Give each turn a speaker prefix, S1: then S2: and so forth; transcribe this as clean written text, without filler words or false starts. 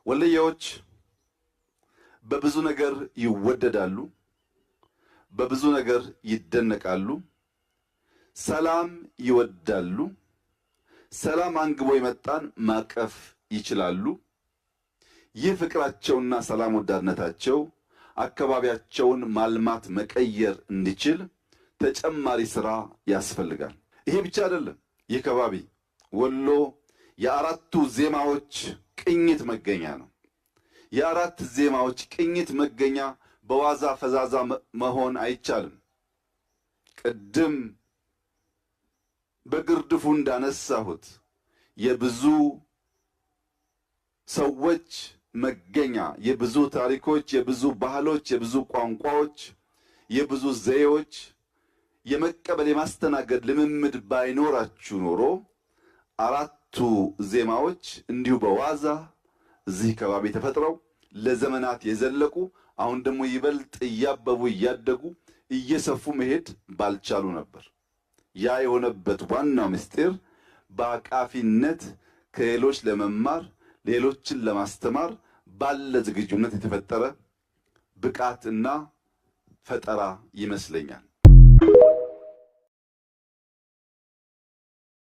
S1: ወለየዎች በብዙ ነገር ይወደዳሉ፣ በብዙ ነገር ይደነቃሉ፣ ሰላም ይወዳሉ፣ ሰላም አንግቦ የመጣን ማቀፍ ይችላሉ። ይህ ፍቅራቸውና ሰላም ወዳድነታቸው አካባቢያቸውን ማልማት መቀየር እንዲችል ተጨማሪ ስራ ያስፈልጋል። ይሄ ብቻ አይደለም። ይህ ከባቢ ወሎ የአራቱ ዜማዎች ቅኝት መገኛ ነው። የአራት ዜማዎች ቅኝት መገኛ በዋዛ ፈዛዛ መሆን አይቻልም። ቅድም በግርድፉ እንዳነሳሁት የብዙ ሰዎች መገኛ፣ የብዙ ታሪኮች፣ የብዙ ባህሎች፣ የብዙ ቋንቋዎች፣ የብዙ ዘዬዎች የመቀበል የማስተናገድ ልምምድ ባይኖራችሁ ኖሮ አራቱ ዜማዎች እንዲሁ በዋዛ እዚህ ከባቢ ተፈጥረው ለዘመናት የዘለቁ አሁን ደግሞ ይበልጥ እያበቡ እያደጉ እየሰፉ መሄድ ባልቻሉ ነበር። ያ የሆነበት ዋናው ምስጢር በአቃፊነት ከሌሎች ለመማር ሌሎችን ለማስተማር ባለ ዝግጁነት የተፈጠረ ብቃትና ፈጠራ ይመስለኛል።